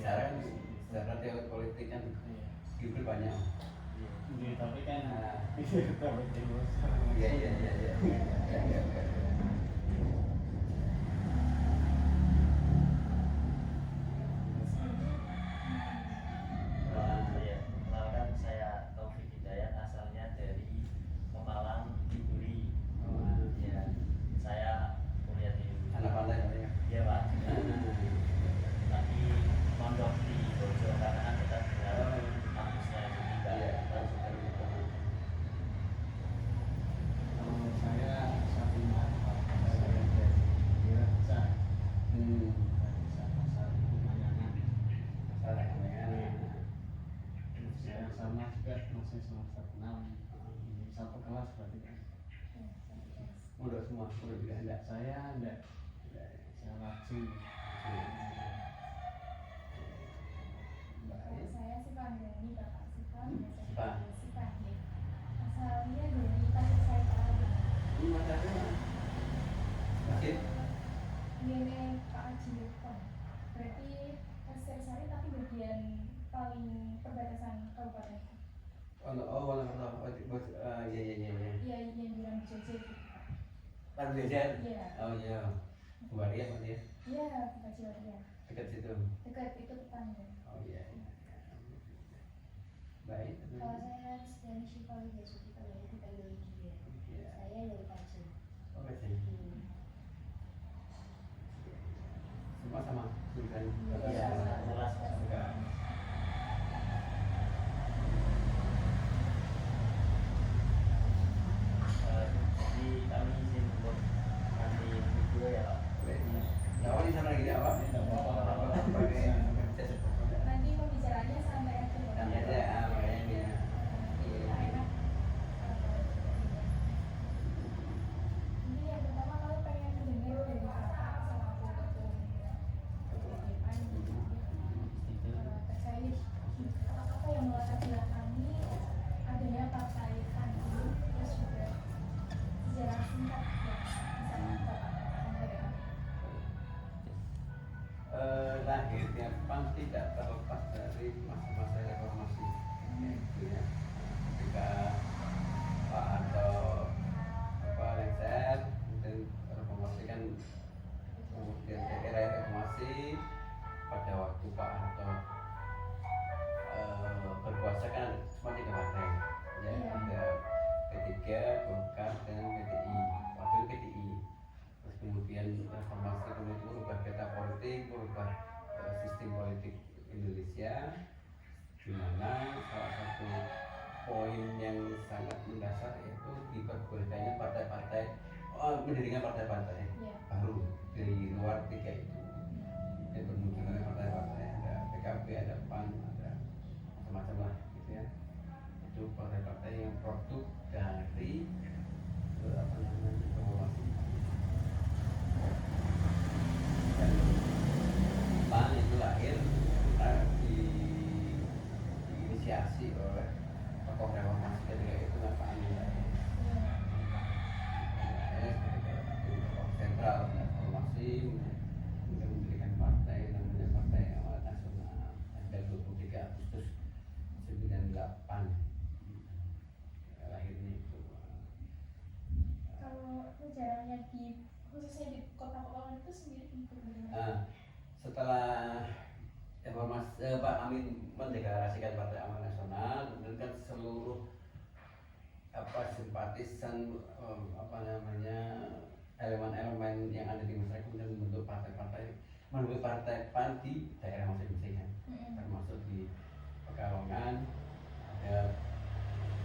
secara teori politik kan Gibran banyak. Iya, tapi kan Iya. Kenalkan saya Taufik Hidayat, asalnya dari Pemalang, Diburi. Ya, saya kuliah di Anak pandai ya. Iya Pak. Tapi mondok di Bojo karena kan kita tinggal kampusnya itu tinggal. kalau saya satu saya dari Diraja dari Pasar Kumayangan. Saya sama juga masih semester 6 satu kelas berarti kan. Udah semua, udah juga enggak. Saya enggak, saya laju. Kalau saya sih Panggani, Bapak Sipan, Sipan. Sipan ya. Asalnya dari Tasikmalaya. Masalahnya masih Ini Pak Haji Lukman. Berarti Sari tapi bagian paling perbatasan kabupaten. Iya, yang bilang Jogja itu. Pak Jajan. Iya. Oh iya. Buaria Pak ya. Iya, Pak Jawaria. Dekat situ. Dekat itu tetangga. Oh iya. Baik. Kalau saya dari Syifa Widasuti kalau itu dari dia. Iya. Saya dari Pacen. Oh Pacen. Semua sama jurusan. Iya, jelas Enggak. Jadi kami izin untuk nanti video ya Pak. Awal di sana lagi apa? Nanti pembicaraannya sampai akhir. Sampai aja, makanya Enak. Ini yang pertama kalau pengen mendengar dari Bapak selaku ketua depan terkait apa yang melatar belakangi adanya partai PAN ini, terus juga sejarah singkat yang bisa Bapak sampaikan. Lahirnya PAN tidak terlepas dari masa-masa reformasi. Ketika Pak Harto lengser, kemudian reformasi kan, kemudian era reformasi pada waktu Pak Harto berkuasa kan cuma 3 partai, ya ada P3, Golkar dan PDI. Waktu itu PDI. Terus kemudian reformasi kemudian merubah peta politik, merubah sistem politik Indonesia, di mana salah satu poin yang sangat mendasar yaitu diperbolehkannya partai-partai mendirikan partai-partai baru dari luar 3 itu. Dan bermunculan partai-partai, ada PKB, ada PAN, ada macam-macam lah gitu ya. Itu partai-partai yang produk dari reformasi. Dan PAN itu lahir diinisiasi oleh tokoh reformasi ketika itu Pak Amin Rais, tokoh sentral reformasi, kemudian mendirikan partai namanya Partai Amanat Nasional tanggal 23 Agustus 98 lahirnya itu. Kalau sejarahnya khususnya di kota Pekalongan itu sendiri bagaimana? Setelah reformasi Pak Amin mendeklarasikan Partai Amanat Nasional, kemudian kan seluruh simpatisan elemen-elemen yang ada di masyarakat kemudian membentuk partai-partai, membentuk partai PAN di daerah masing-masing, termasuk di Pekalongan ada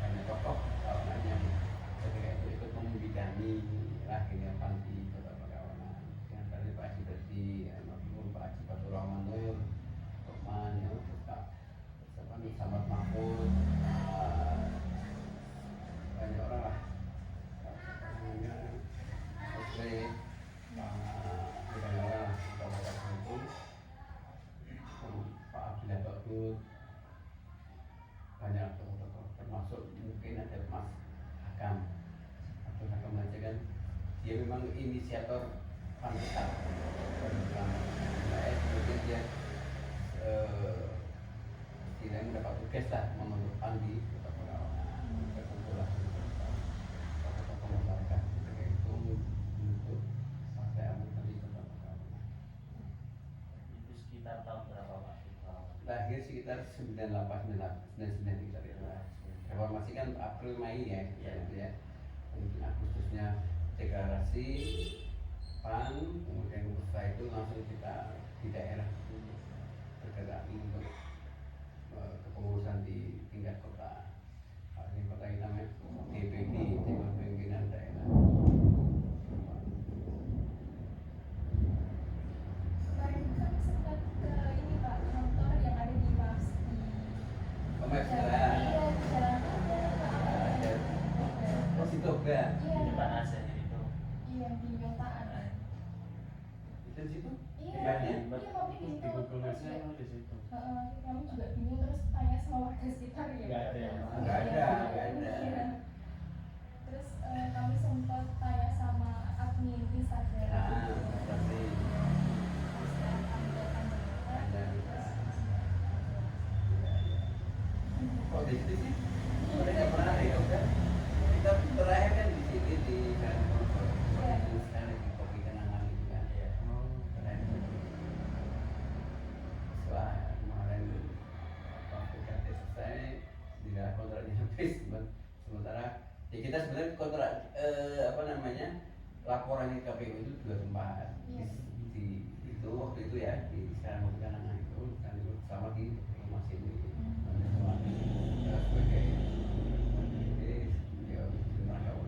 banyak tokoh Pekalongan yang ketika itu ikut membidani lahirnya PAN di kota Pekalongan. Yang tadi Pak Haji Berdi, Pak Haji Batur Rahman Nur, Rokman, Pak Samad Mahmud, banyak orang lah. Oke, banyak orang itu, Pak Abdillah Bakut, banyak tokoh-tokoh, termasuk mungkin ada Mas Hakam. Abdul Hakam aja kan, dia memang inisiator PAN kita. Kemudian dia podcast lah membentuk pandi berkumpulan tokoh-tokoh masyarakat ketika itu untuk partai amanat nasional di Kota Pekalongan. Itu sekitar tahun berapa Pak? Lahir sekitar 98 kita lihat. Reformasi kan April Mei ya, gitu ya. Mungkin Agustusnya deklarasi PAN, kemudian setelah itu langsung kita di daerah bergerak untuk kepengurusan di tingkat kota. Ini kota ini namanya DPD, Dewan Pimpinan Daerah. Kemarin kan sempat ke ini Pak, kantor yang ada di Maps di Maps Jalan. Iya, di Jalan ada. Oh, situ enggak? Di Iya, depan ASN itu. iya yang di Nyotaan. Itu di situ? Iya, Tempatnya? iya ngopi di Di situ. Google Maps-nya emang di situ. Kami juga bingung terus tanya sama warga sekitar ya. Nggak ada yang mana. Nggak ada. Iya. Terus kami sempat tanya sama admin Instagram. Nah, pasti Terus kami datang ada. Oh, di situ sih? Mereka pernah ya, udah. Kita terakhir kan di sini di kantor. Sekarang di Kopi Kenangan itu kan. Iya. Oh, Keren. Setelah kemarin PKT selesai, tidak kontraknya habis. Sementara ya kita sebenarnya kontrak apa namanya laporannya KPU itu 2 tempat. Di itu waktu itu ya di sekarang Kopi Kenangan itu dan itu sama di rumah sini. Sebagai ya terima kasih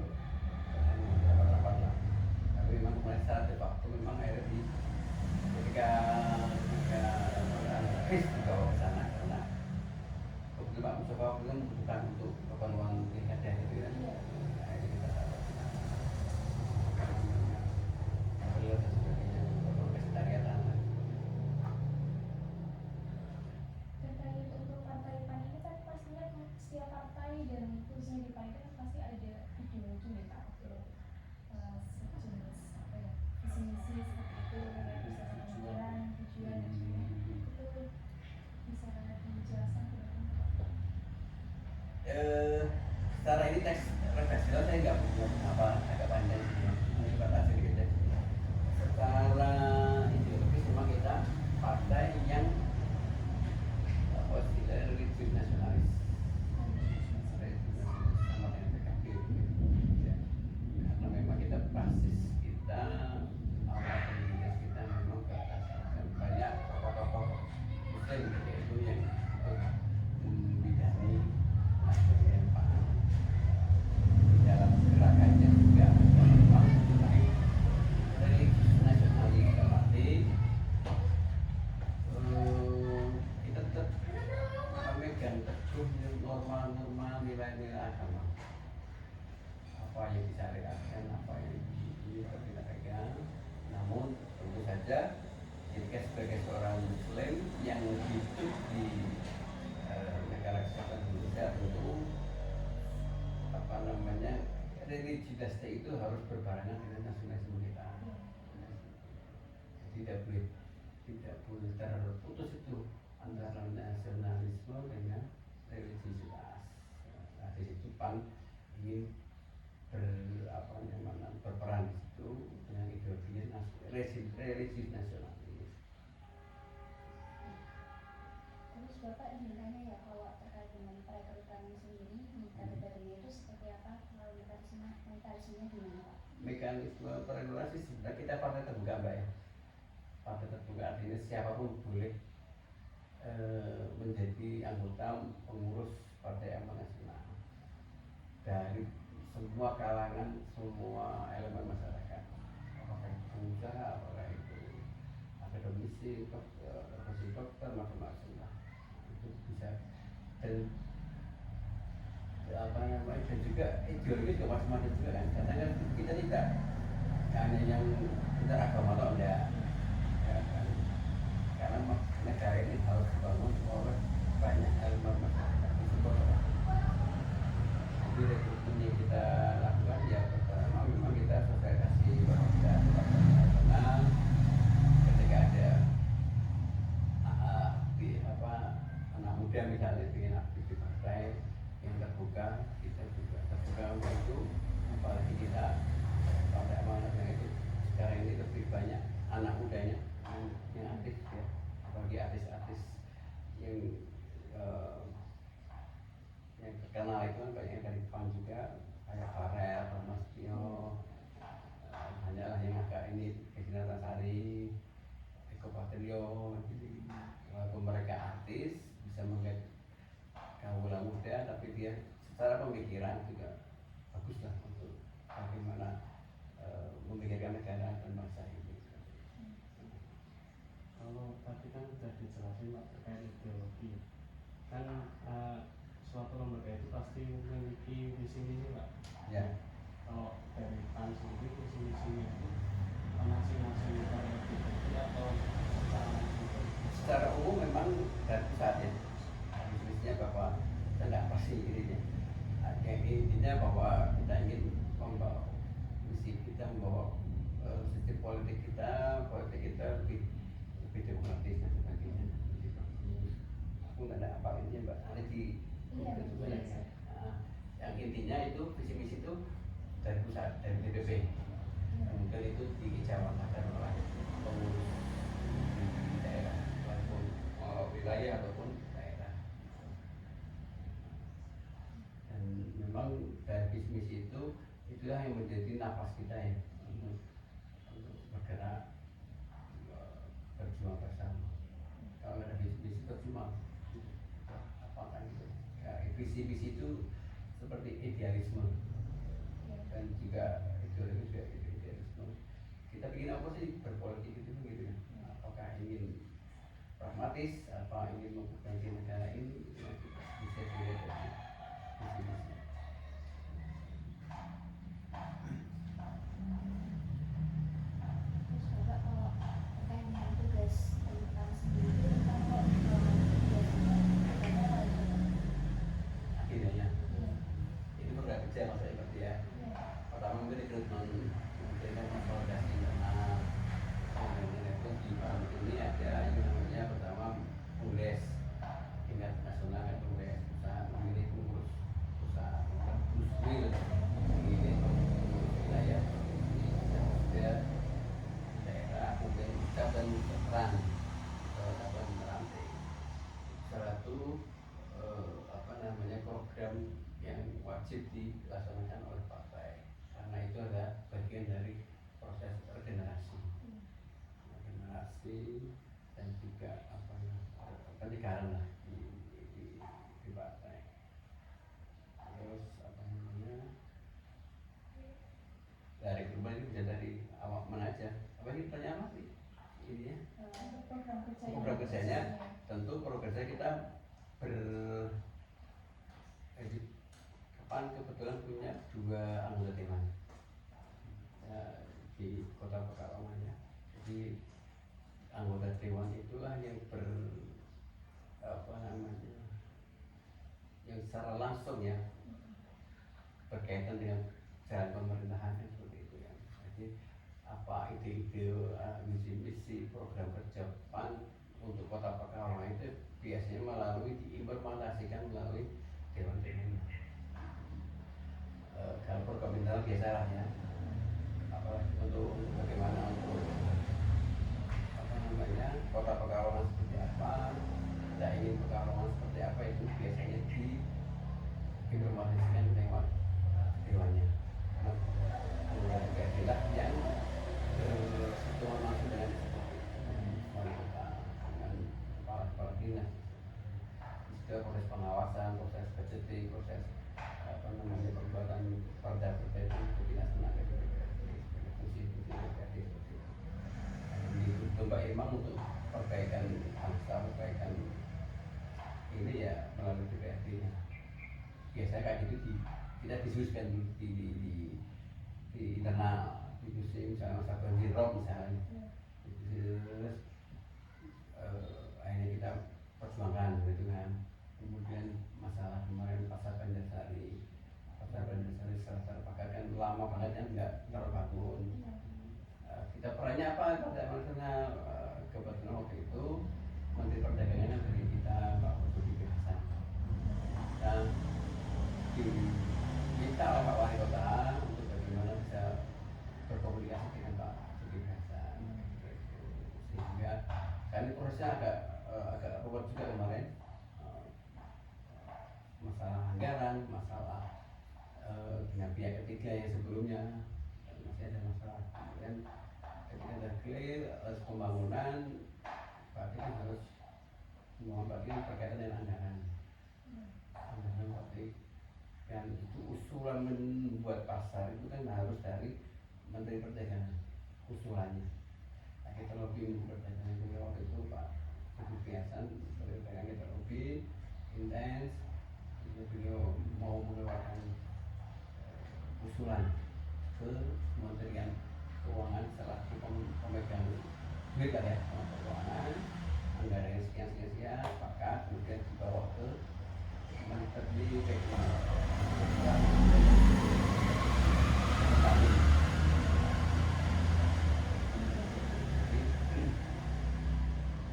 rapat lah. Tapi memang kemarin secara de facto memang akhirnya di ketika dibawa ke sana karena kebetulan Pak Mustafa itu kan membutuhkan untuk keperluan pilkada itu kan. Akhirnya kita taruh di sana. Beliau dan sebagainya untuk kesekretariatan lah. terkait untuk partai PAN ini kan pastinya setiap partai dan khususnya di PAN itu kan pasti ada ide-ide ya Pak untuk sejenis apa ya visi misi seperti itu bisa pemikiran tujuan dan sebagainya itu bisa dijelaskan ke dalam Pak? Secara ini teks redaksional saya nggak punya apa agak panjang sih ya. Ini batas sedikit ya. Secara ideologis memang kita partai yang apa istilahnya religius nasionalis. Religius nasionalis sama dengan PKB ya. Karena memang kita basis kita awal pendirian kita memang ke atas dan banyak tokoh-tokoh Muslim yaitu yang ikut membidani ajaran PAN di dalam gerakannya juga memang religius nasionalis berarti kita tetap memegang teguh norma-norma nilai-nilai agama apa yang disyariatkan apa yang kita pegang namun tentu saja ketika sebagai seorang muslim yang hidup di negara kesatuan Indonesia tentu apa namanya religiositas itu harus berbarengan dengan nasionalisme kita. Tidak boleh terputus itu antara nasionalisme dengan religiositas. Nah, di situ PAN ingin berperan di situ dengan ideologi religius nasionalis. Terus Bapak ingin tanya ya kalau terkait dengan perekrutan sendiri di kadernya itu seperti apa? Kalau mekanismenya gimana Pak? Mekanisme perekrutasi sebenarnya kita partai terbuka Mbak ya. Partai terbuka artinya siapapun boleh menjadi anggota pengurus Partai Amanat Nasional dari semua kalangan, semua elemen masyarakat, apakah itu pengusaha, apakah itu akademisi, dokter, macam-macam lah. Itu bisa dan apa namanya dan juga ideologi juga macam-macam juga kan. Karena kan kita tidak hanya yang kita agama atau enggak, ya kan? Karena negara ini harus dibangun oleh banyak elemen masyarakat di seluruh. Jadi rekrutmen yang kita lakukan ya pertama memang kita sosialisasi bahwa kita nasional ketika ada anak muda misalnya ingin aktif kita juga terbuka untuk itu, apalagi kita pada amanatnya itu sekarang ini lebih banyak anak mudanya yang aktif ya, apalagi artis-artis yang eh, yang terkenal itu kan banyak yang dari Jepang juga, kayak Farel, Mas Tio, banyaklah yang agak ini Regina Tasari, Eko Patrio, gitu. Walaupun mereka artis bisa menggait kaula muda, tapi dia secara pemikiran juga bagus lah untuk bagaimana memikirkan negara dan bangsa ini. Kalau tadi kan sudah dijelasin Pak terkait ideologi, kan suatu lembaga itu pasti memiliki visi misi Pak. Ya. Kalau dari PAN sendiri visi misinya itu masing-masing ideologi atau Secara umum memang dari pusat ya, intinya bahwa kita tidak pasti ininya. Yang intinya bahwa kita ingin membawa misi kita, membawa sistem politik kita lebih demokratis dan sebagainya. Aku nggak ada apa ini Mbak, ada di Iya, Google iya. ya. Nah, yang intinya itu visi misi itu dari pusat, dari DPP. Kemudian itu dijawabkan oleh pengurus di daerah, walaupun wilayah ataupun daerah. Dan memang dari visi misi itu itulah yang menjadi nafas kita ya untuk bergerak, berjuang bersama. Kalau ada visi percuma apa kan itu ya, visi itu seperti idealisme dan juga idealisme. Kita ingin apa sih berpolitik itu begitu ya? Apakah ingin pragmatis, apa ingin memperbaiki negara ini, itu bisa dilihat dari visi-visi. Terus Bapak kalau terkait dengan tugas tentang sendiri tentang kok biasanya ada apa itu? Akhirnya Iya. ini program kerja maksudnya berarti ya. Iya. Pertama mungkin rekrutmen, mungkin kan konsolidasi internal. Kemudian itu di Bank ini ada yang namanya pertama kongres tingkat nasional dan kongres pusat, memilih pengurus pusat, muswil, memilih pengurus wilayah provinsi, dan daerah, kemudian pusat dan peran dan merantai. Salah satu apa namanya program yang wajib dilaksanakan oleh partai, karena itu adalah bagian dari proses regenerasi dan juga apa pencegahan lah di partai. Terus apa namanya, dari perubahan itu bisa dari awal mana aja. Apa ini pertanyaan apa sih ini ya? Untuk program kerja Program kerjanya tentu program kerja kita kapan kebetulan punya 2 anggota dewan di Kota Pekalongan ya. Jadi anggota dewan itulah yang apa namanya, yang secara langsung ya berkaitan dengan jalan pemerintahan kan seperti itu ya. Jadi apa ide-ide, misi-misi program kerja PAN untuk Kota Pekalongan itu biasanya melalui diimplementasikan melalui dewan-dewan. Kalau program internal biasa lah ya, apalagi untuk bagaimana untuk apa namanya Kota Pekalongan seperti apa, kita ingin Pekalongan seperti apa, itu biasanya diimplementasikan lewat dewannya. Nah, itulah yang bersentuhan langsung dengan wali kota, dengan kepala dinas. Juga proses pengawasan, proses budgeting, proses apa namanya pembuatan perda-perda itu dilaksanakan sebagai fungsi-fungsi negatif seperti itu. Itu Mbak Imam untuk perbaikan bangsa, perbaikan ini ya melalui DPRD-nya. Biasanya kayak gitu kita diskusikan di internal, diskusi misalnya masalah banjir rob misalnya. Terus akhirnya kita perjuangkan gitu kan. Kemudian masalah kemarin pasar Banjarsari secara terpakai kan lama banget kan nggak terbangun. Kita perannya apa pada maksudnya kebetulan waktu itu Menteri Perdagangan dari kita Pak Budi Hasan. Dan di Kami prosesnya agak ruwet juga kemarin. Masalah anggaran, masalah dengan pihak ketiga yang sebelumnya masih ada masalah. Kemudian ketika sudah clear pembangunan, berarti kan harus berarti berkaitan dengan anggaran. Anggaran berarti kan itu usulan membuat pasar itu kan harus dari Menteri Perdagangan usulannya. Nah, kita lobby Perdagangan itu waktu itu Pak Zulkifli Hasan Menteri Perdagangan, kita lobby intens. Beliau mau mengeluarkan usulan ke Kementerian Keuangan selaku pemegang duit lah ya, keuangan anggaran sekian sepakat, kemudian dibawa ke Menteri Keuangan.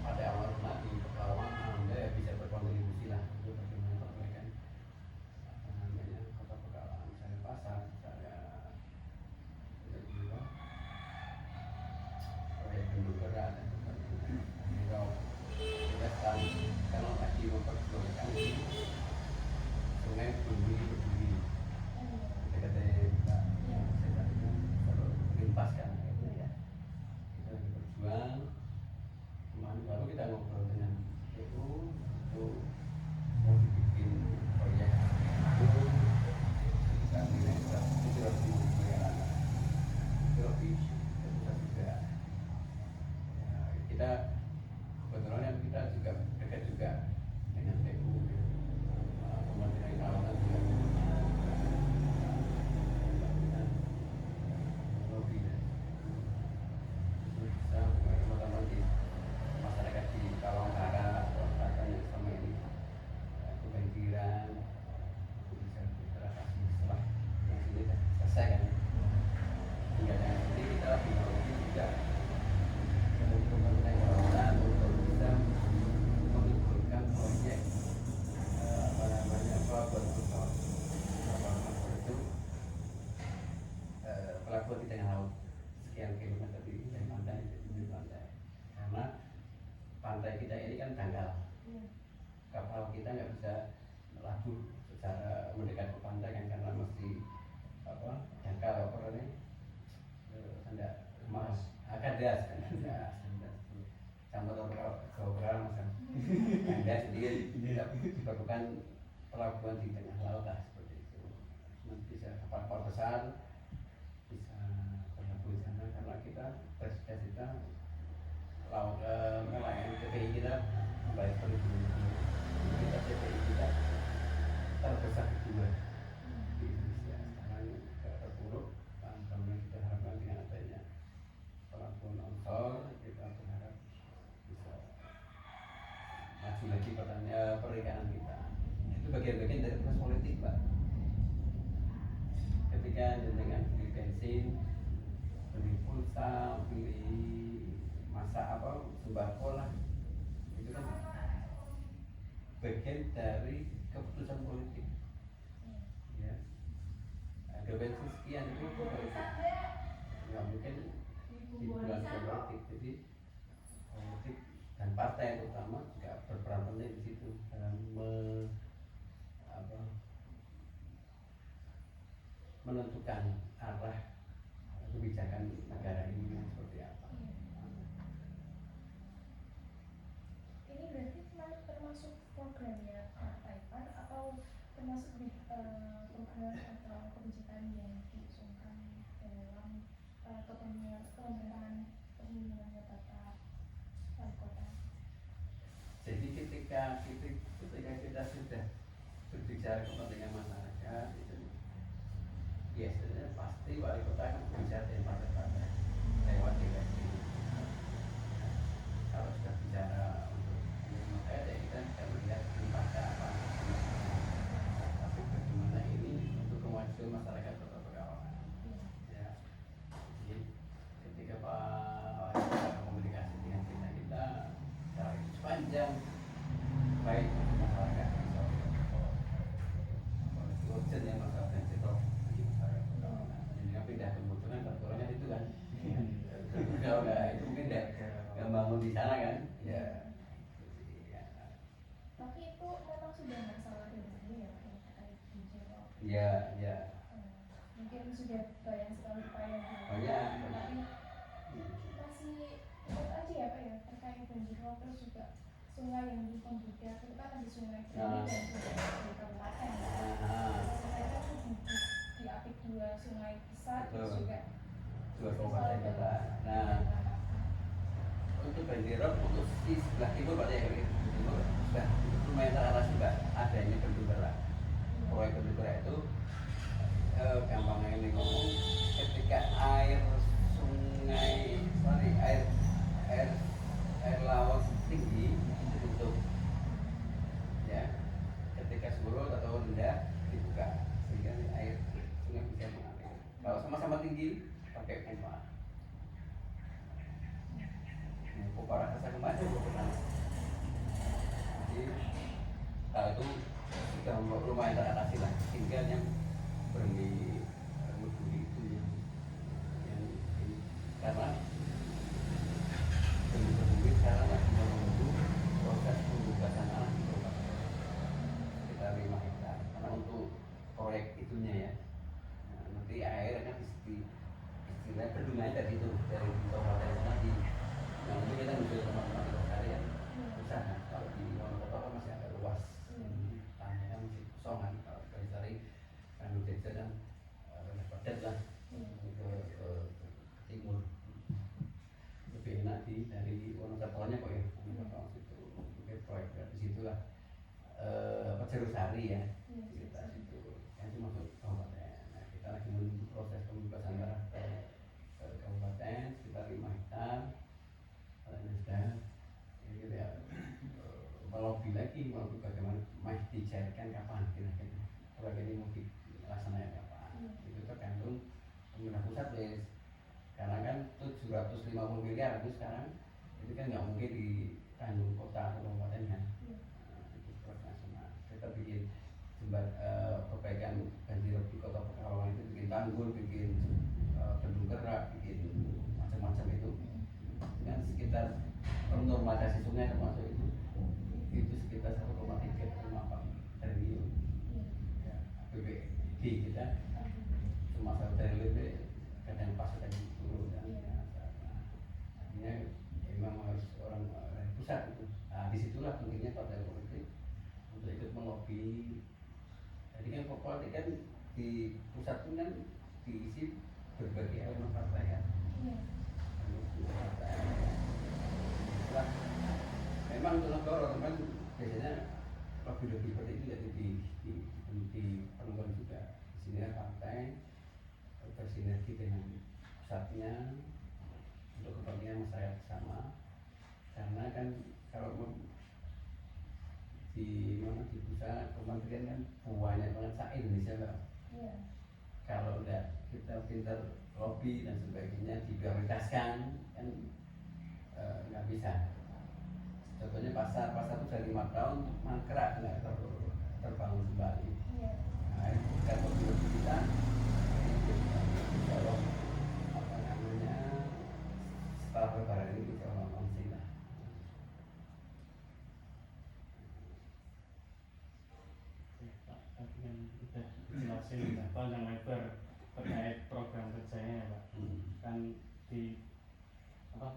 Pada awal nanti perlawanan Anda bisa berkontribusi lah untuk bagaimana perbaikan Kota Pekalongan, misalnya pasar, misalnya juga proyek bendung berat dan sebagainya. Kita kalau lagi memperjuangkan ini sungai berduri dekat kita kalau limpaskan itu ya kita lagi berjuang. Kemarin baru kita ngobrol dengan itu mau dibikin proyek itu kita nilai 170 miliar itu lebih besar juga. Ya, kita kebetulan kita juga dekat juga dengan PU, Kementerian Keuangan juga melakukan lobby dan itu bisa teman-teman di masyarakat di Kalonggara atau selatan yang selama ini kebanjiran itu bisa teratasi setelah yang ini sudah selesai kan. Hingga dengan ini kita lagi lobby juga untuk Kementerian Keuangan untuk bisa mengumpulkan proyek pelabuhan Ancol. Pelabuhan Ancol itu pelabuhan di tengah laut sekian kilometer dari pantai menuju pantai. Karena pantai kita ini kan dangkal, kapal kita nggak bisa melabur secara mendekat ke pantai kan karena mesti dangkal apa ini sandak mas kandas kan kandas sama Jawa mas kandas dia dilakukan pelabuhan di tengah laut lah seperti itu. Nanti bisa kapal-kapal besar bisa berlabuh di sana karena kita presiden kita laut nelayan TPI kita membayar perizinan kita TPI kita terbesar kedua di Indonesia. Sekarang terpuruk kemudian kita harapkan dengan adanya pelabuhan Ancol kita berharap bisa maju lagi perikanan kita. Itu bagian-bagian dari proses politik Pak. Ketika dengan beli bensin, beli pulsa, beli masak sembako lah, itu kan bagian dari keputusan politik. Ya, harga bensin sekian itu politik, nggak mungkin dibuat politik. Jadi politik dan partai terutama juga berperan penting di situ dalam menentukan arah kebijakan negara ini seperti apa. Ini berarti termasuk programnya Partai PAN atau termasuk program atau kebijakan yang diusungkan dalam pemerintahan Bapak Wali Kota? Jadi ketika kita sudah berbicara kepentingan masyarakat itu biasanya pasti wali kota akan berbicara dengan partai-partai lewat direksi. Kalau sudah bicara untuk makanya kita bisa melihat impact apa. Tapi bagaimana ini untuk kemajuan masyarakat Kota Pekalongan. Ya. Jadi ketika Pak Wali Kota komunikasi dengan kita secara sepanjang baik untuk masyarakat urgent ya masalah bensin bagi masyarakat Pekalongan. Jadi pindah kebutuhan itu kan kalau nggak itu mungkin nggak bangun di sana kan ya ya ya Mungkin sudah banyak sekali upaya banyak. tapi masih ikut aja ya Pak ya terkait banjir rob, terus juga sungai yang di Pembudak itu kan ada sungai Nah. Bumi dan sungai di kabupaten. Nah, Sungai itu diapit dua sungai besar terus Betul. juga dua kabupaten kota. Nah, untuk banjir rob untuk di sebelah timur Pak ya, timur sudah lumayan terarah juga adanya bendung berak. Proyek bendung berak itu gampangnya ini ngomong, ketika air sungai air laut tinggi itu tutup ya, ketika surut atau rendah dibuka sehingga air sungai bisa mengalir. Kalau sama-sama tinggi pakai pompa. Pompa raksasa kemarin juga pernah. Jadi hal itu sudah lumayan teratasi lah. Tinggal yang beri berduri itu yang ini karena berduri sekarang lagi menunggu proses pembebasan tanah di kabupaten sekitar 5 hektar karena untuk proyek itunya ya. Nah, nanti air akan istilahnya bendungannya dari itu dari kabupaten sana di yang ini kita udah teman-teman di sekalian usaha. Kalau di Wonosobo kan masih agak luas, tanahnya masih kosongan. Kalau dari cari kami desa dan padat lah ke timur lebih enak dari Wonosobo-nya kok ya. Wonosobo situ mungkin proyek dari situlah Jerusari ya kita situ yang itu masuk kabupaten. Nah, kita lagi menunggu proses pembebasan tanah ke kabupaten sekitar 5 hektar. Sudah ini ya melobi lagi bagaimana masih dicairkan kapan kira-kira proyek ini mau dilaksanakan kapan. Itu tergantung pemerintah pusat guys, karena kan 750 miliar itu sekarang itu kan nggak mungkin ditanggung kota atau kabupaten kan. Itu proyek nasional. Kita bikin perbaikan banjir di kota Pekalongan itu bikin tanggul, bikin bendung gerak, bikin macam-macam itu kan sekitar normalisasi sungai termasuk itu sekitar 1,354 triliun ya, APBD kita cuma 1 triliun kadang pas kadang turun dan artinya memang harus orang dari pusat itu. Nah, disitulah pentingnya partai politik untuk ikut melobi. Jadi kan politik kan di pusat pun kan diisi berbagai elemen partai kan. Memang untuk negara kan biasanya lebih seperti itu jadi diperlukan juga. Di sini partai bersinergi dengan pusatnya untuk kepentingan masyarakat bersama. Karena kan kalau di pusat kementerian kan banyak banget se-Indonesia Mbak. Kalau udah kita pintar lobby dan sebagainya diprioritaskan kan nggak bisa. Contohnya pasar itu sudah 5 tahun mangkrak nggak terbangun kembali. Nah, kan lobby kita kalau setelah lebaran ini bisa ngomong lah. Tadi kan udah jelasin panjang lebar terkait program kerjanya ya Pak. Kan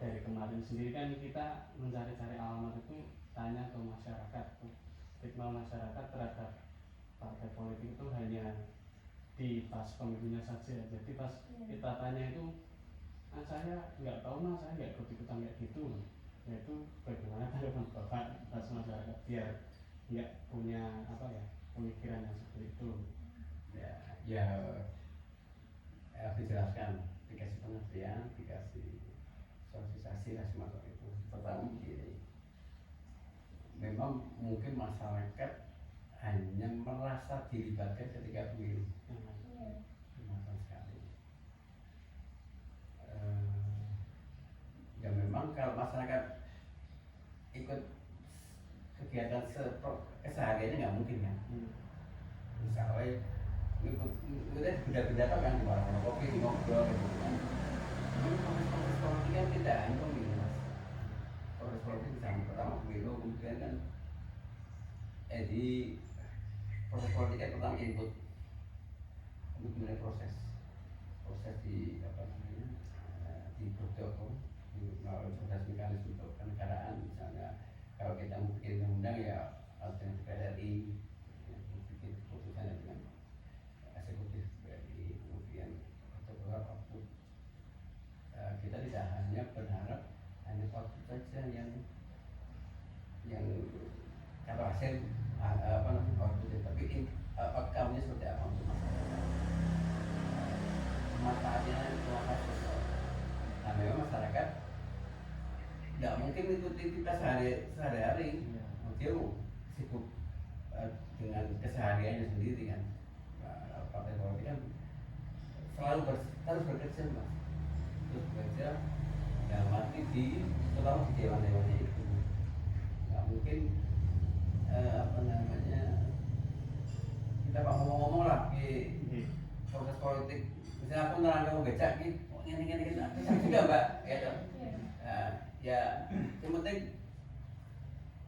dari kemarin sendiri kan kita mencari-cari alamat itu tanya ke masyarakat, stigma masyarakat terhadap partai politik itu hanya di pas pemilunya saja. Jadi pas kita tanya itu, saya nggak tahu mas, saya nggak ikut-ikutan kayak gitu. Yaitu bagaimana tanggapan bapak pas masyarakat biar nggak punya pemikiran yang seperti itu. Ya harus dijelaskan, dikasih pengertian, dikasih sosialisasi lah semacam itu. Pertama begini, memang mungkin masyarakat hanya merasa dilibatkan ketika pemilu. Masalah sekali. Ya memang kalau masyarakat ikut kegiatan kesehariannya nggak mungkin kan. Misalnya ikut beda-beda tau kan di warung kopi, di ngobrol gitu kan. Proses politik kan tidak hanya pemilu mas. Proses politik bisa pertama pemilu, kemudian kan di proses politik kan pertama input untuk mulai proses di apa namanya di Brojo melalui proses mekanisme untuk kenegaraan. Misalnya kalau kita mau bikin undang ya harus dengan DPR RI, ya, bikin keputusan dengan eksekutif BRI, kemudian untuk beberapa waktu kita tidak hanya berharap hanya waktu saja yang kalau hasil apa namanya waktu, tapi outcome-nya seperti apa untuk masyarakat, manfaatnya apa sosial. Nah memang masyarakat nggak mungkin ikuti kita sehari-hari, dia sibuk dengan kesehariannya sendiri kan. Nah, partai politik kan selalu harus bekerja mas, terus bekerja dalam arti terutama di dewan-dewannya itu nggak mungkin apa namanya kita kok ngomong-ngomong lah di proses politik. Misalnya aku nerangkan mau becak gitu, ini bisa juga mbak, ya toh. Ya yang penting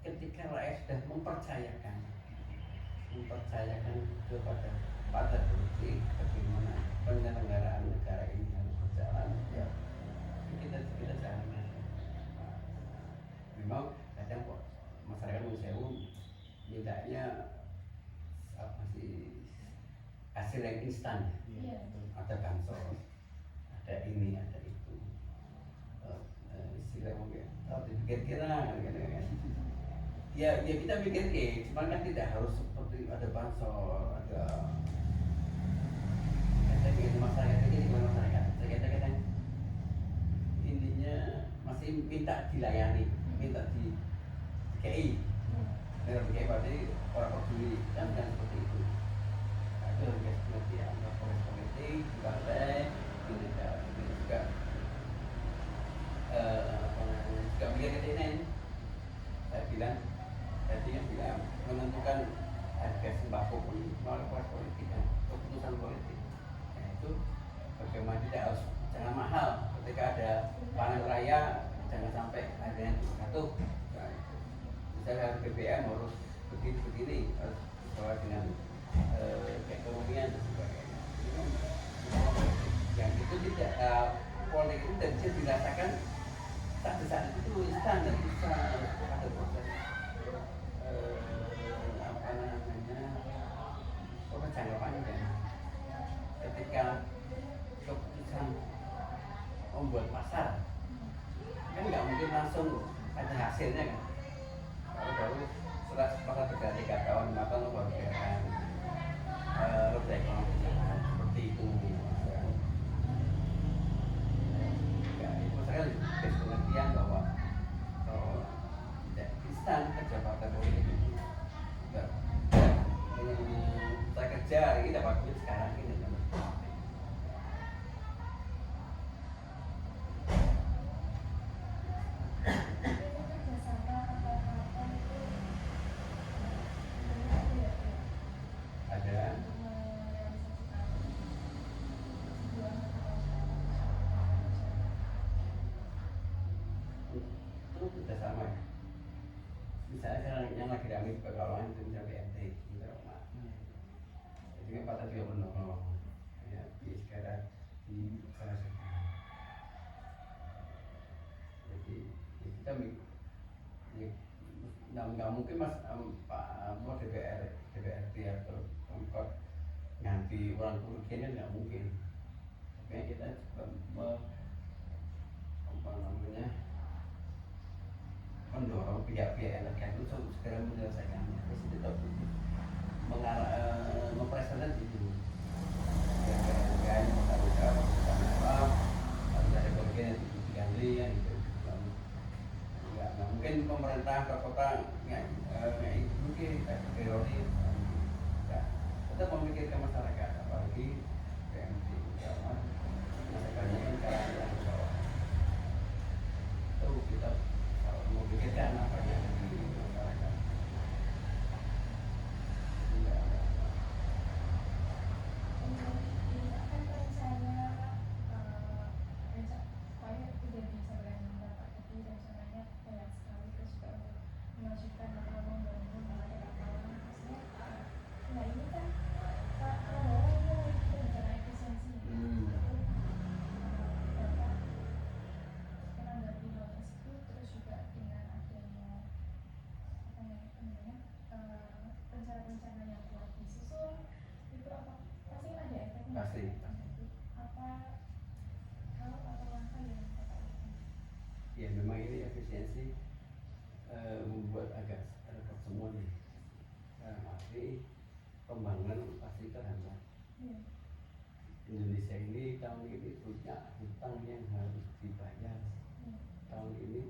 ketika rakyat sudah mempercayakan kepada partai politik bagaimana penyelenggaraan negara ini harus berjalan, ya kita jalan. Memang kadang kok masyarakat Museum mintanya apa sih hasil yang instan, ada bansos, ada ini ada itu, istilah mungkin dipikir-kira kan. Ya kita pikir cuma kan tidak harus seperti ada bansos, ada kita masyarakat ini gimana masyarakat kadang-kadang intinya masih minta dilayani, minta di KI, berarti orang peduli kan seperti itu. Itu harus pengertian proses politik, partai, ini juga juga mikir ke ini. Saya bilang tadi yang bilang menentukan harga sembako pun melalui proses politik kan, keputusan politik. Nah itu bagaimana tidak harus jangan mahal ketika ada panen raya, jangan sampai harganya jatuh. Misalnya harga BBM harus begini harus sesuai dengan keekonomian dan sebagainya. Yang itu tidak politik itu tidak bisa dirasakan saat itu instan dan bisa ada proses apa namanya proses jangka panjang. Ketika keputusan membuat pasar kan nggak mungkin langsung ada hasilnya kan. Kalau baru setelah pasar berjalan 3 tahun 5 tahun baru kelihatan roda ekonomi seperti itu. Ya itu saya lebih pengertian bahwa tidak instan kerja partai politik itu. Saya kerja hari ini dapat duit sekarang ini kan. Kerjasama ya. Misalnya yang lagi ramai pergaulan itu misalnya BNT, gitu Pak. Jadi kan Pak tadi benar, ya di sekarang di salah satu. Jadi ya kita ya, nggak mungkin mas Pak DPRD atau Pemkot ganti orang kerugian nggak mungkin. Tapi kita apa namanya mendorong pihak-pihak elegan itu segera menyelesaikannya. Terus tetap mempresentasikan itu. Pihak-pihak bertanggung jawab, harus ada bagian yang diganti ya gitu. Nggak mungkin pemerintah ke kota itu mungkin priori. Tetap memikirkan masyarakat, apalagi PMT masyarakatnya kan kalangan yang bawah. Itu kita memikirkan apa yang di masyarakat. langsung itu apa pasti ada efeknya. Pasti. Apa hal atau langkah yang Bapak lakukan? Ya memang ini efisiensi membuat agak repot semua nih. Arti pembangunan pasti terhambat. Iya. Indonesia ini tahun ini punya hutang yang harus dibayar Iya. tahun ini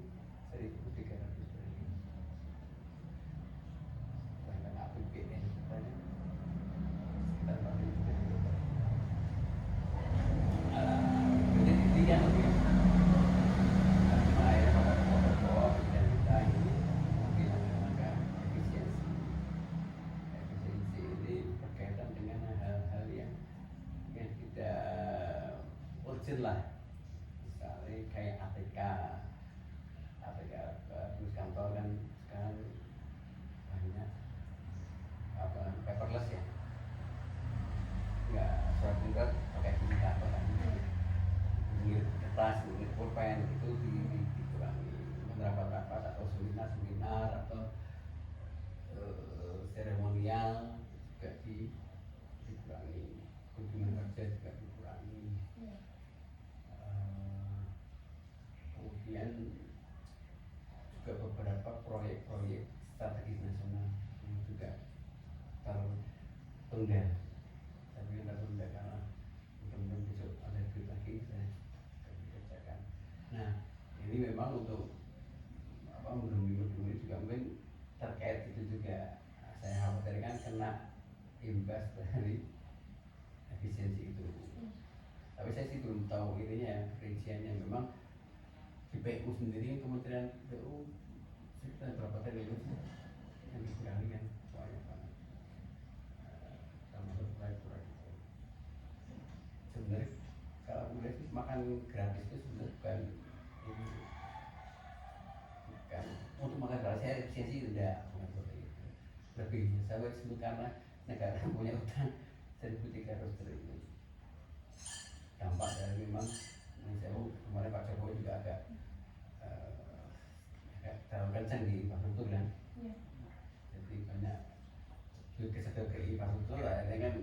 1.300 triliun. Bahkan APBN kita ini sekitar 4.000 triliun. Jadi intinya lebih akhirnya pada pokok dan kita ini mungkin langkah efisiensi. Efisiensi ini berkaitan dengan hal-hal yang tidak urgent lah, misalnya kayak ATK terus kantor kan sekarang banyak apa paperless ya, nggak surat pakai indikator kan, ngirim kertas, ngirim pulpen itu dikurangi, rapat-rapat atau seminar atau seremonial juga dikurangi, kunjungan kerja juga dikurangi. Iya. Kemudian juga beberapa proyek-proyek strategis nasional yang juga tertunda. Tapi tertunda karena mudah-mudahan besok ada duit lagi saya kerjakan. Nah ini memang untuk apa menurut juga mungkin terkait itu juga saya khawatirkan kena imbas dari efisiensi itu. Tapi saya sih belum tahu ininya rinciannya. Memang di PU sendiri Kementerian PU sekitar berapa triliun yang dikurangi kan banyak banget, termasuk proyek-proyek itu. Sebenarnya kalau aku lihat sih makan gratis itu sebenarnya bukan ini, bukan untuk makan gratis saya efisiensi tidak, bukan seperti itu. Lebih saya sebut karena negara punya utang 1.300 triliun. Dampak dari memang saya kemarin Pak Jokowi juga agak terlalu kencang di infrastruktur kan. Iya. Jadi banyak duit kesedot ke infrastruktur lah, ini kan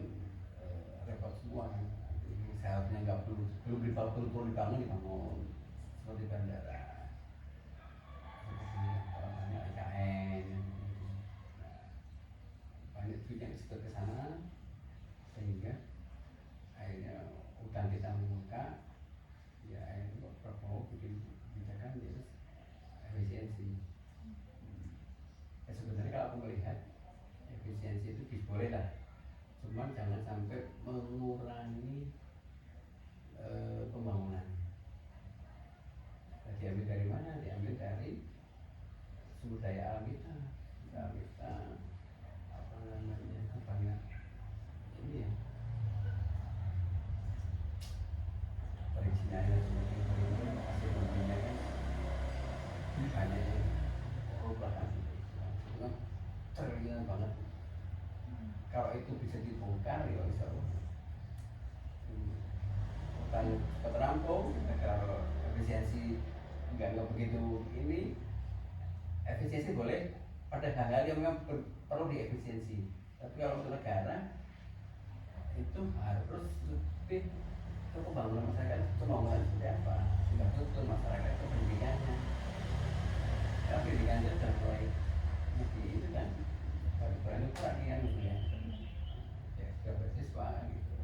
repot semua kan. Seharusnya nggak belum dibangun seperti bandara, seperti banyak IKN, banyak duit yang kesedot ke sana sehingga akhirnya utang kita meningkat. Ya akhirnya Prabowo bikin kebijakan itu efisiensi. Ya sebenarnya kalau aku melihat efisiensi itu boleh lah, cuman jangan sampai mengurangi pembangunan. Nah, diambil dari mana? Diambil dari sumber daya alam kita. Apa namanya, banyak ini ya, perizinannya seperti hasil pembelinya kan banyak yang perubahan itu kan triliunan banget. Kalau itu bisa dibongkar ya insya Allah utang cepat rampung. Kalau efisiensi nggak begitu ini, efisiensi boleh pada hal-hal yang memang perlu diefisiensi. Tapi kalau untuk negara itu harus lebih ke pembangunan masyarakat, pembangunan seperti apa, infrastruktur masyarakat itu pendidikannya. Kalau pendidikannya sudah mulai mesti itu kan, baru itu lagi kan gitu ya, sudah bersiswa gitu.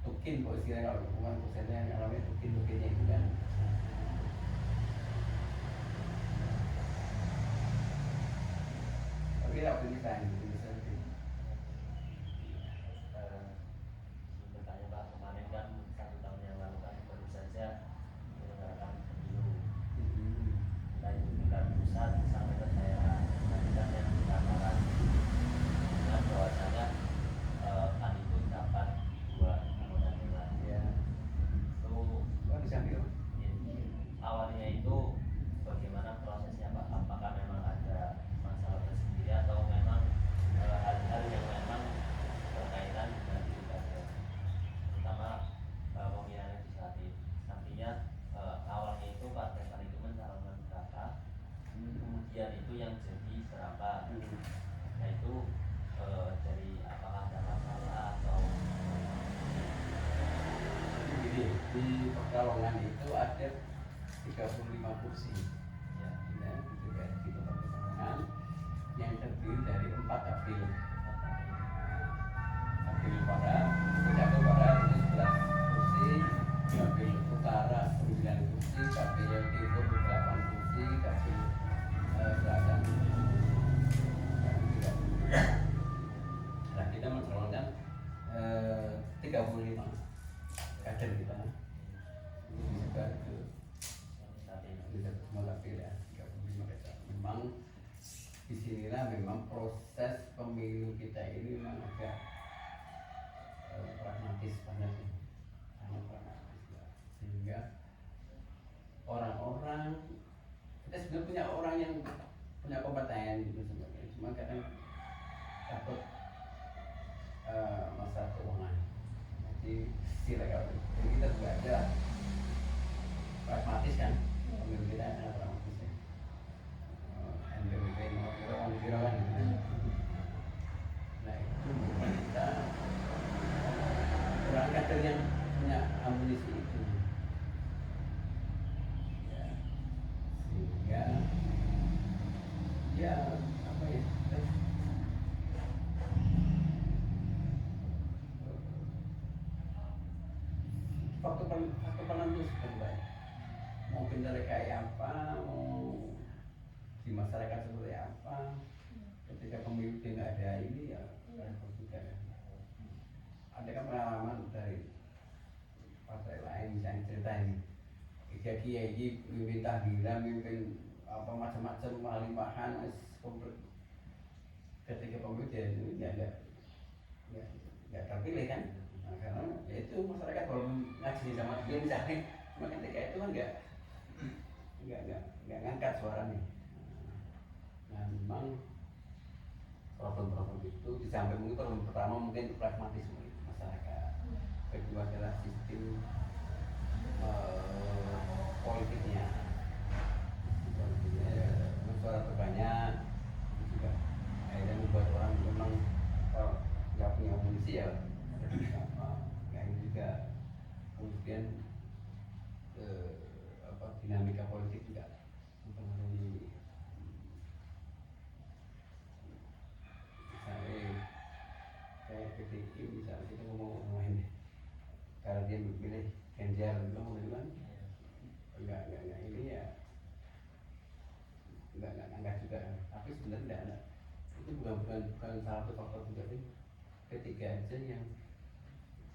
Tukin kok istilahnya, kalau hubungan persennya namanya tukinnya itu kan. Tapi tidak optimistan gitu misalnya. Bertanya Pak, kemarin kan 1 tahun yang lalu kan baru saja menyelenggarakan pemilu, entah itu tingkat pusat sampai ke daerah, nanti kan yang dikatakan dengan bahwasanya pan itu dapat 2 anggota dewan. Ya, Itu disambil. awalnya itu bagaimana prosesnya Pak? Apakah memang ada masalah tersendiri atau memang hal-hal yang memang berkaitan dengan pilkada, terutama pemilihan legislatif? Artinya awalnya itu partai itu mencalonkan berapa, kemudian itu yang jadi berapa. Nah itu dari apakah ada masalah atau Jadi gini, di Pekalongan itu ada 35 kursi. ya Ya, di DPR di Kota Pekalongan yang terdiri dari 4 dapil. Dapil Barat, Dapil Barat itu 11 kursi, Dapil Utara 9 kursi, Dapil Timur 8 kursi, Dapil Selatan 3. Nah, kita mencalonkan 35 kader kita ini disebar ke saat ini? bisa semua dapil ya 35 kader. Memang disinilah memang proses pemilu kita ini memang agak pragmatis banget ya, sangat pragmatis ya. Sehingga orang-orang kita sebenarnya punya orang yang punya kompeten gitu sebenarnya, cuma kadang takut masalah keuangan. Jadi silakan, jadi kita juga ada pragmatis kan, pemilu kita sangat pragmatis ya. NPWP nomor kan gitu kan. Nah itu bukan kita orang kader yang punya amunisi itu ya, sehingga ya apa ya, faktor penentu sebenarnya mau kendala kayak apa, mau di masyarakat seperti apa, ketika pemilu dia nggak ada ini ya repot juga ya. Ada kan pengalaman dari partai lain misalnya cerita ini, kiai kiai mimpin tahlilan, mimpin apa macam-macam walimahan komplit, ketika pemilu dia itu ya nggak terpilih kan. Nah, karena ya itu masyarakat belum ngaji sama dia misalnya, cuma ketika itu kan nggak ngangkat suaranya. Nah memang problem-problem itu di samping mungkin problem pertama mungkin pragmatisme masyarakat, kedua adalah sistem politiknya ya, suara terbanyak itu juga akhirnya membuat orang memang kalau nggak punya amunisi ya nggak ini juga. Kemudian dinamika politik juga mempengaruhi. Misalnya kayak PDI misalnya kita ngomongin kalau dia pilih Ganjar gitu kan nggak ini ya nggak angkat juga, tapi sebenarnya enggak, itu bukan salah satu faktor juga sih. Ketiga aja yang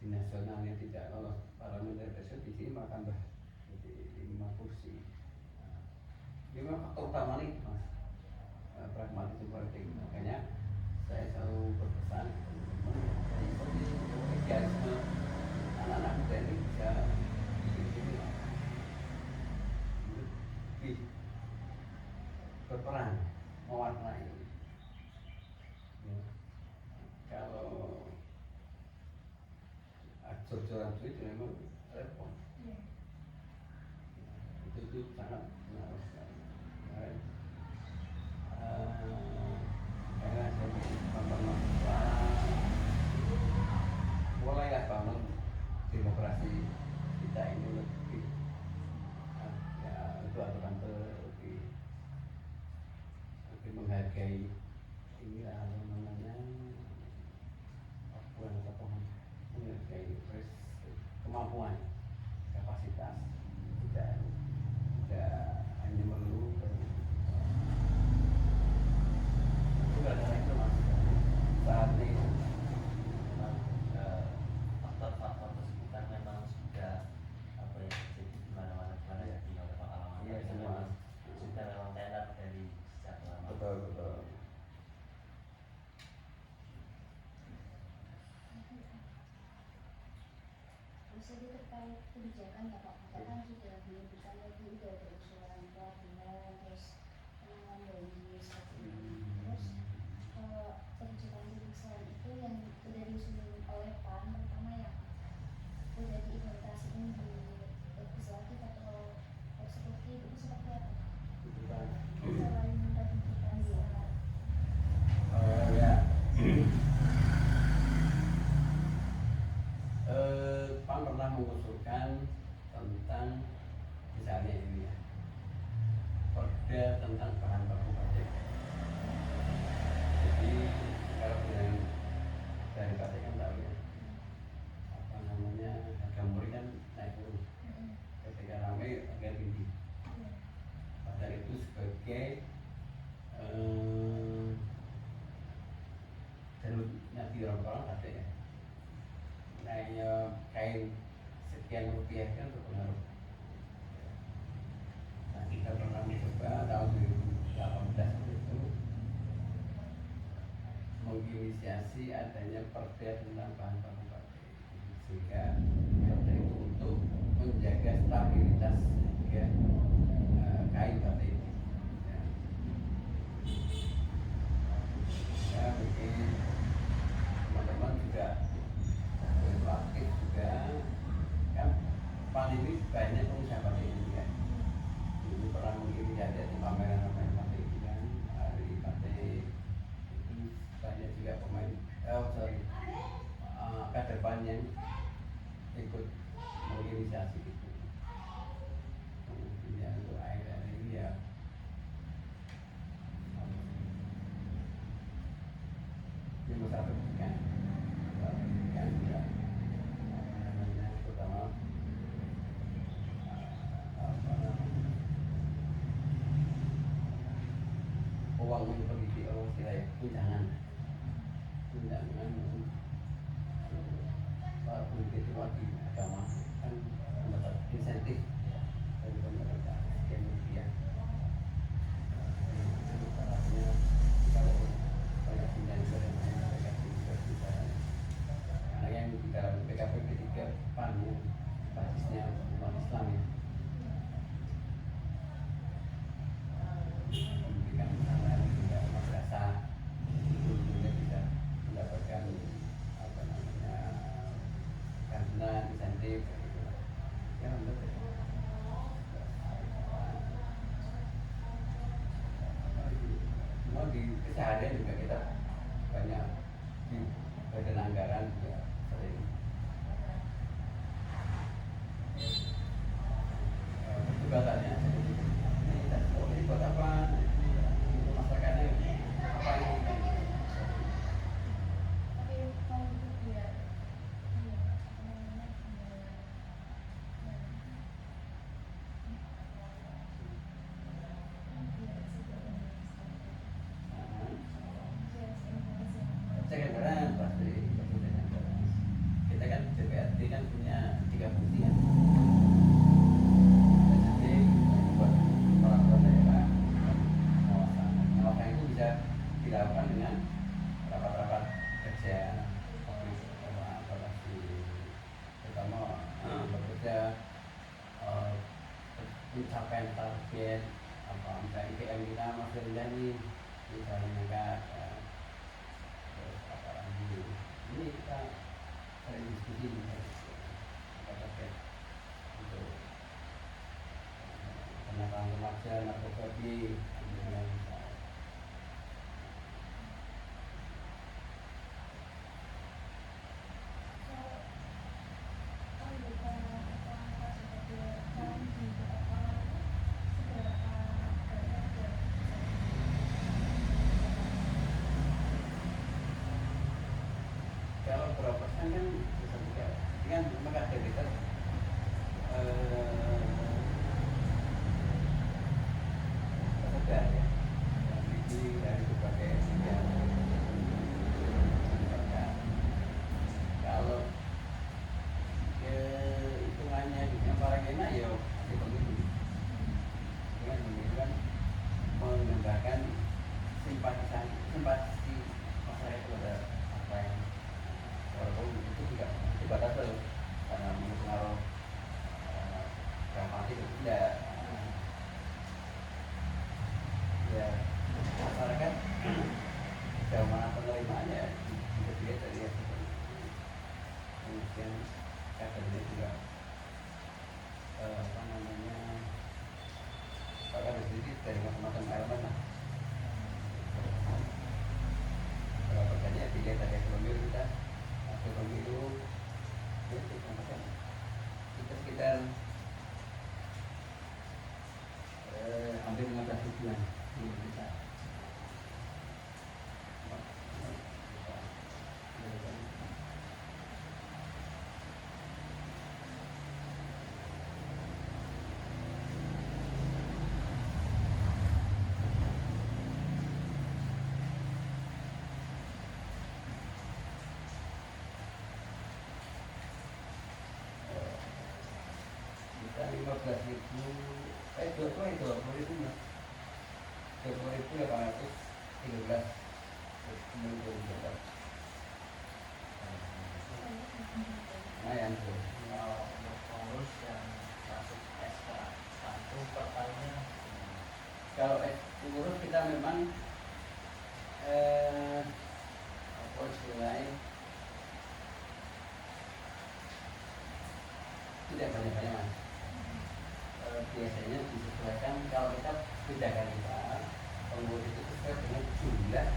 di nasionalnya tidak lolos parliamentary threshold di sini malah tambah jadi 5 kursi. Ini memang faktor utama nih mas, pragmatisme politik. Makanya saya selalu berpesan idealisme anak-anak muda ini bisa lebih berperan mewarnai ya. Kalau jor-joran itu memang repot ya. Itu sangat menarik sekali. Karena saya bangun mulailah bangun demokrasi kita ini lebih ya itu aturan lebih menghargai ini apa namanya bukan menghargai kemampuan kapasitas tidak hanya melulu itu karena itu mas saat ini memang faktor-faktor tersebut kan memang sudah apa ya jadi di mana-mana ya di Pekalongan iya semua sudah memang tenar dari sejak lama. betul. Terus jadi terkait kebijakan ya Pak, kita kan sudah menyebutkan lagi udah ada usulan pelabuhan, terus penanganan banjir seperti ini. Terus kebijakan selain itu yang udah diusulin oleh PAN, pertama ya udah diimplementasiin di legislatif atau eksekutif itu seperti apa? Itu kan Selain tadi kita ya menginisiasi adanya perda tentang bahan baku batik, sehingga perda itu untuk menjaga stabilitas ya, kain batik itu. Ya, mungkin teman-teman juga aktif juga kan, paling ini banyak pengusaha batik ini kan. Dulu pernah mengirim jadet di pameran-pameran batik ini kan, hari batik itu banyak juga pemain kader PAN yang ikut menginisiasi itu. Kemudian untuk akhir-akhir ini ya di masa pendidikan juga namanya terutama uang untuk pendidik orang istilahnya tunjangan para pendidik itu wajib agama kan mendapat insentif dari pemerintah sekian rupiah. Caranya kalau banyak pinjaman dari mereka bisa, karena yang di dalam PKP P3 PAN yang basisnya umat Islam ya, memberikan anak juga madrasah itu juga bisa mendapatkan apa namanya santunan insentif gitu. Ya betul. Semua di keseharian juga kita banyak di badan anggaran juga sering tugasannya ini buat apa, masyarakatnya apa yang Tapi kalau untuk biar apa namanya sekarang pasti kemudian kita kan DPRD kan punya 3 fungsi ya. Jadi buat orang daerah pengawasan itu bisa dilakukan dengan rapat-rapat kerja evaluasi, terutama bekerja pencapaian target apa misalnya IPM kita masih rendah nih, misalnya enggak terus apa lagi ini kita sering diskusi apa target untuk penanganan remaja narkoba di Indonesia. Kalau berapa persen kan bisa juga dengan maka kita tersebar ya yang dari berbagai bidang. Kalau hitungannya yang paling enak ya hasil pemilu dengan menunjukkan mengembangkan simpati masyarakat kepada apa yang walaupun itu juga dibatasi loh karena mengaruh pragmatis itu tidak ya masyarakat sejauh mana penerimaannya bisa dilihat dari hasil pemilu. Kemudian kadernya juga apa namanya kader sendiri dari macam-macam elemen lah. Kalau pertanyaan dilihat dari hasil pemilu kita itu kan kita sekitar hampir 15 ribuan kita. Kita 15.000 20.000 mas 20.813 20.000 lumayan tuh. Kalau untuk pengurus yang masuk SK satu per tahunnya Kalau pengurus kita memang apa istilahnya, tidak banyak-banyak mas. Biasanya disesuaikan, kalau kita bedakan kita pengurus itu sesuai dengan jumlah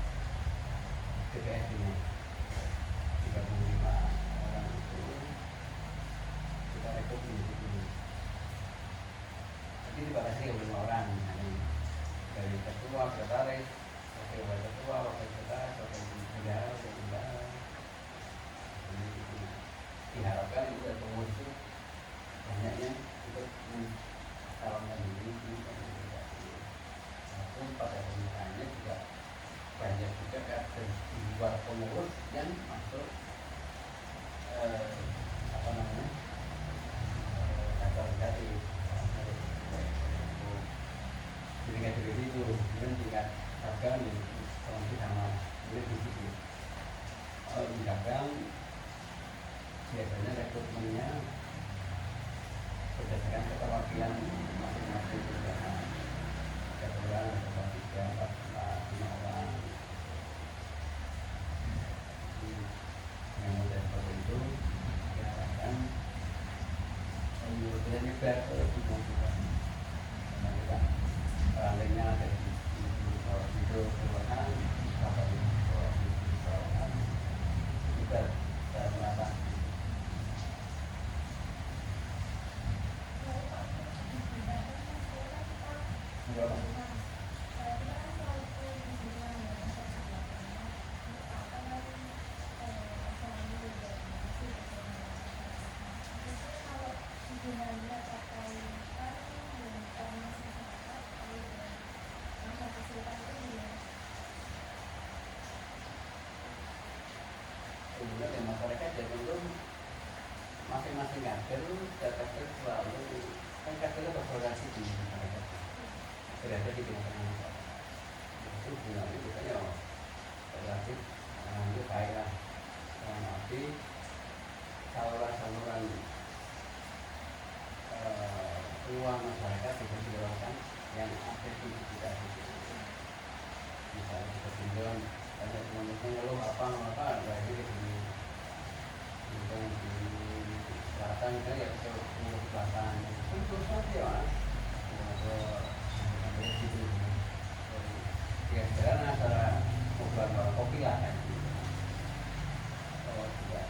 DPRD-nya 35 orang itu kita rekrut menjadi dulu. Jadi dibatasi ke 5 orang, dari ketua, sekretaris, wakil ketua, wakil sekretaris, wakil bendahara, wakil bendahara. Diharapkan itu pengurus itu banyaknya ikut mencalonkan diri di organisasi. Maupun pada pemilihannya juga banyak juga kader di luar pengurus yang masuk apa namanya kantor negatif. Jadi nggak dari itu, kemudian tingkat cabang yang kondisi sama boleh di situ. Kalau di cabang biasanya rekrutmennya berdasarkan keterwakilan masing-masing perusahaan. Ada orang, ada 3, 4, 5 orang. Yang model seperti itu diharapkan menyebar ke semua juga. Karena kita rantingnya dari itu kelurahan, sampai di kelurahan, menyebar dan merata. Berapa? Kemudian yang masyarakat ya tentu masing-masing kader selalu kan kader berorganisasi di masyarakat, berada di tengah-tengah masyarakat. Itu gunanya biasanya relatif baik lah, tapi saluran-saluran uang masyarakat bisa dilakukan yang ada di sekitar itu. Misalnya kita pinjam ada teman-teman ngeluh apa lagi di sini, di selatan kan ya ke selatan itu saja mas. Ada di situ ya sekarang antara beberapa kopi lah kan. Oh tidak,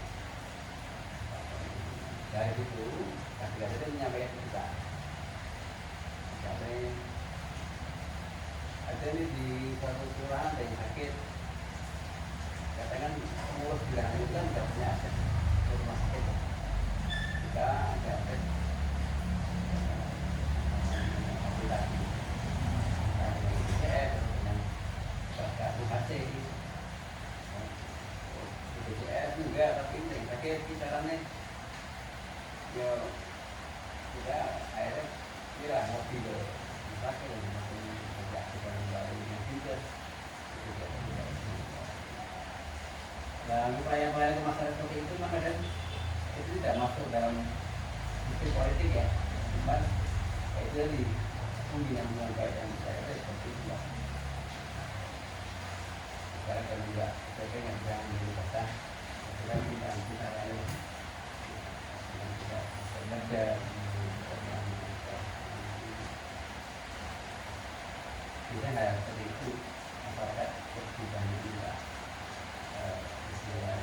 dari situ kasih itu menyampaikan ke kita. Sampai ada nih di suatu kelurahan ada yang sakit, katakan pengurus bilang itu kan tidak punya akses ke rumah sakit, kita ada akses aplikasi dengan BPJS dengan UHC BPJS juga, tapi yang sakit kisarannya ya kita akhirnya kira mobil dipakai dan diaktifkan kembali dengan juga. Dan upaya-upaya masyarakat seperti itu maka dan itu tidak masuk dalam isu politik ya, cuman itu tadi pembinaan baik yang saya seperti itu lah. Sekarang kami juga sebagai yang jangan dilupakan, kita kita lalu yang tidak bekerja kita nggak seperti itu, masyarakat lebih banyak juga istilah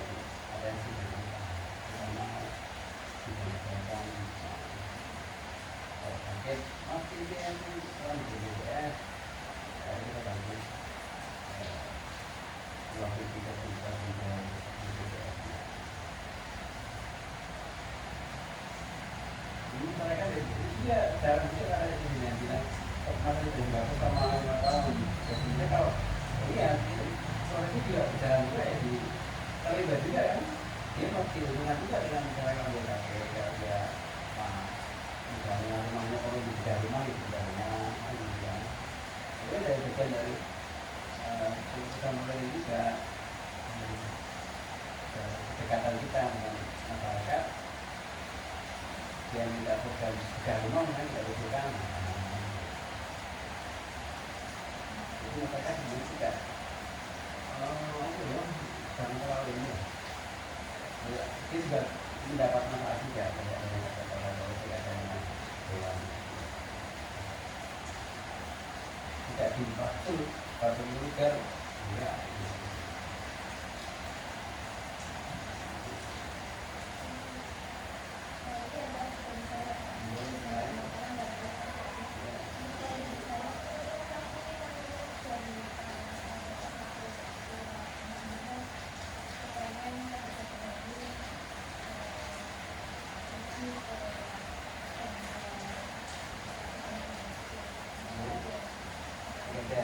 atensi dengan karena diperlukan sakit masih BPJS orang BPJS kita bantu waktu kita bisa BPJS. Ini mereka dia jarang juga ada di sini yang bilang masih tidak sama tahun. Jadi kalau iya soal itu juga jalan juga ya di terlibat juga kan, dia masih hubungan juga dengan masyarakat anggota dia misalnya rumahnya orang di sekitar rumah di sekitarnya juga itu dari bagian dari kita mulai juga kedekatan kita dengan masyarakat yang minta program umum kan tidak butuhkan itu masyarakat sebenarnya juga itu ya jangan terlalu ini ya dia juga mendapat manfaat juga dari adanya kata-kata politik adanya dewan tidak dipaksa batu militer ya beda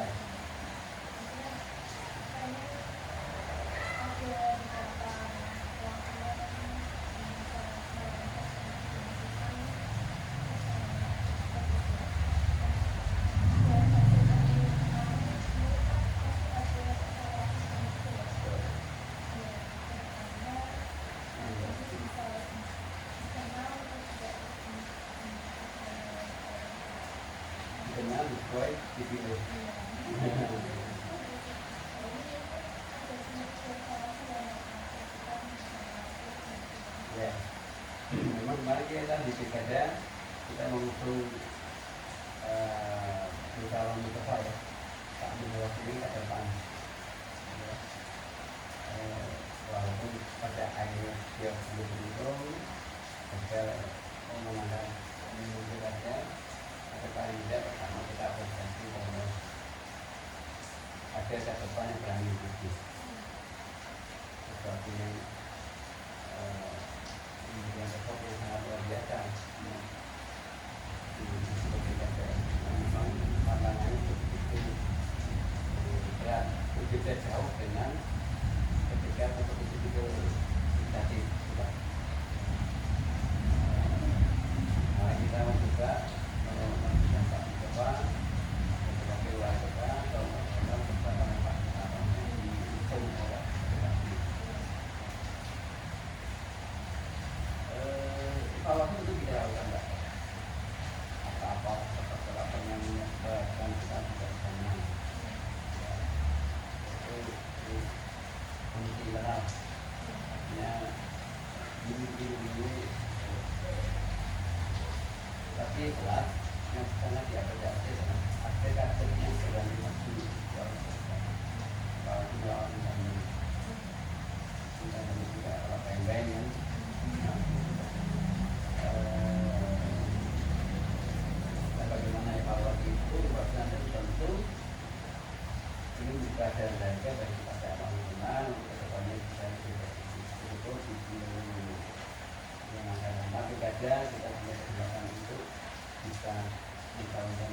dikenal dibuat dipilih ya memang kemarin kita di pilkada kita mengusung calon Mustafa ya Pak mewakili ke depan ya. Walaupun pada akhirnya dia belum mendukung gagal memenangkan pilkada tapi paling tidak pertama kita apresiasi bahwa ada catatan yang berani begitu sesuatu yang kemudian sosok yang sangat luar biasa seperti kata memang pandangannya begitu berat berbeda jauh dengan ketika kompetisi itu tadi kita mencoba mengajukan Pak Mustafa sebagai wali kota atau bersama Pak Mustafa diusung oleh evaluasi itu kita lakukan Pak apa-apa seperti yang menyebabkan kita tidak sama itu fungsi internal artinya ini tapi kelas yang sangat diapresiasi dengan aspek-aspek yang berani maju kalau juga orang ini juga kalau pengen kan bagaimana evaluasi itu bahwasanya tentu ini juga ada harga bagi pada nasional untuk kedepannya bisa betul di yang akan mati saja kita punya kesempatan untuk bisa mencalonkan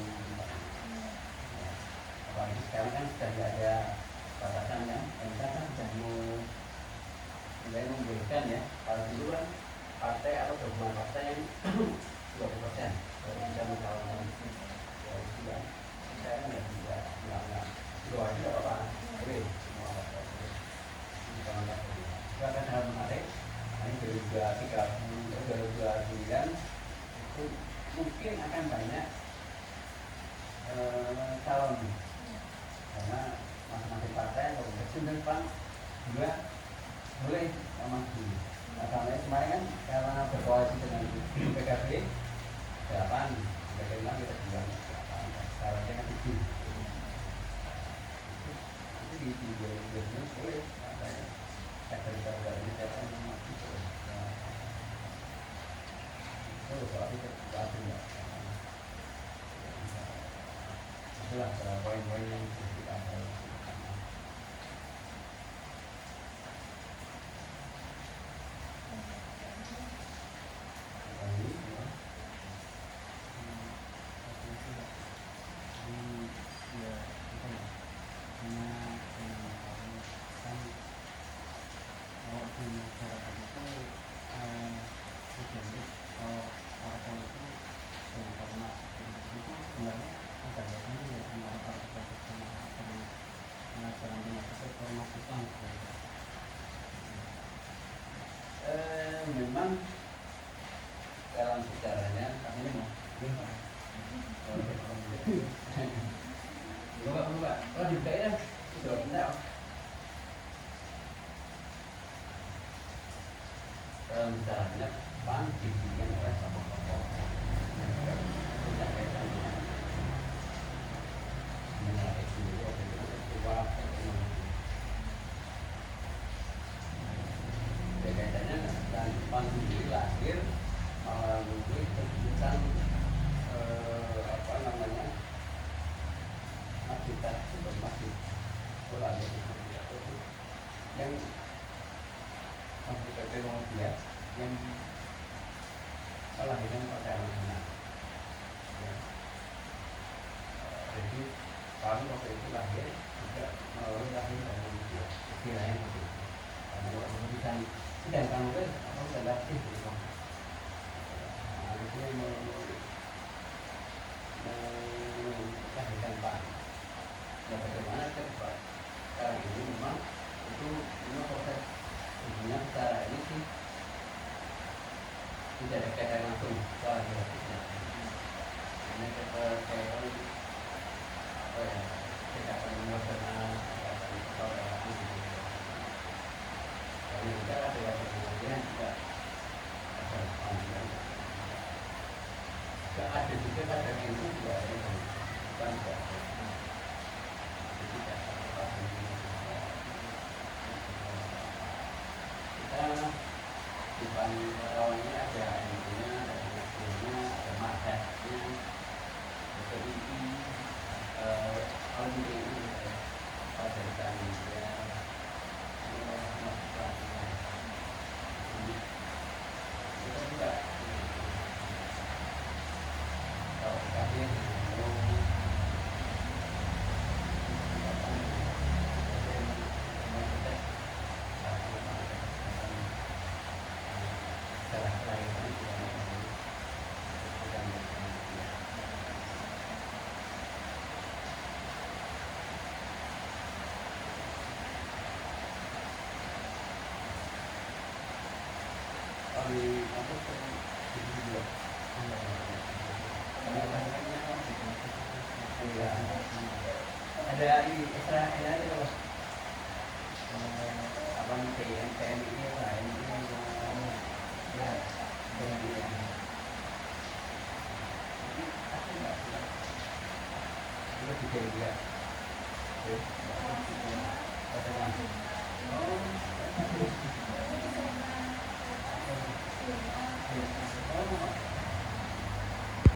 apalagi sekarang kan sudah tidak ada batasan ya MK kan sudah mulai membolehkan ya kalau dulu kan partai atau gabungan partai yang 20% kalau bisa mencalonkan ya saya kan nggak doa itu apa boleh semua partai mencalonkan itu akan sangat menarik. Ini 2029 itu mungkin akan banyak calon karena masing-masing partai kalau kecil depan juga boleh maju. Nah sampai kemarin kan karena berkoalisi dengan PKB 8, bagaimana kita bilang 8, sekarang kan 7. Itu di 2029 boleh katanya. Kita ini siapa yang maju terus. Itu soal itu ya. Itulah poin-poin yang kita bahas. Memang dalam sejarahnya kami mau Enggak. Oh, di daerah sudah benar. Dalam sejarahnya PAN dibikin oleh sama tokoh tidak kaitan dengan itu ketua ekonomi. Kaitannya dan PAN sendiri lahir melalui keputusan apa namanya masjid sebelum masjid bola yang masjid PP Muhammadiyah yang melahirkan pada anak-anak. Ya. Jadi PAN waktu itu lahir juga melalui lahir dari Muhammadiyah istilahnya seperti itu. Karena waktu itu sedangkan itu apa sudah latih gitu. Nah, itu melahirkan PAN. Ya bagaimana cepat sekarang ini memang itu proses sebenarnya secara ini sih tidak ada kaitan langsung soal grafiknya. Ini kaitan apa ya kaitan emosional, kaitan persaudaraan gitu. Karena juga ada yang kemudian juga ada panggilan. Juga ada juga ada yang juga ada yang bukan juga. Kita di awalnya ada NU-nya, ada NSB-nya, ada Marhasnya, ada PDI, Alumni ini, ada Indonesia, kita juga kalau kalian ada ini Israel ada kalau apa nih TNI ini lain ya dengan dia aku nggak itu juga dia oh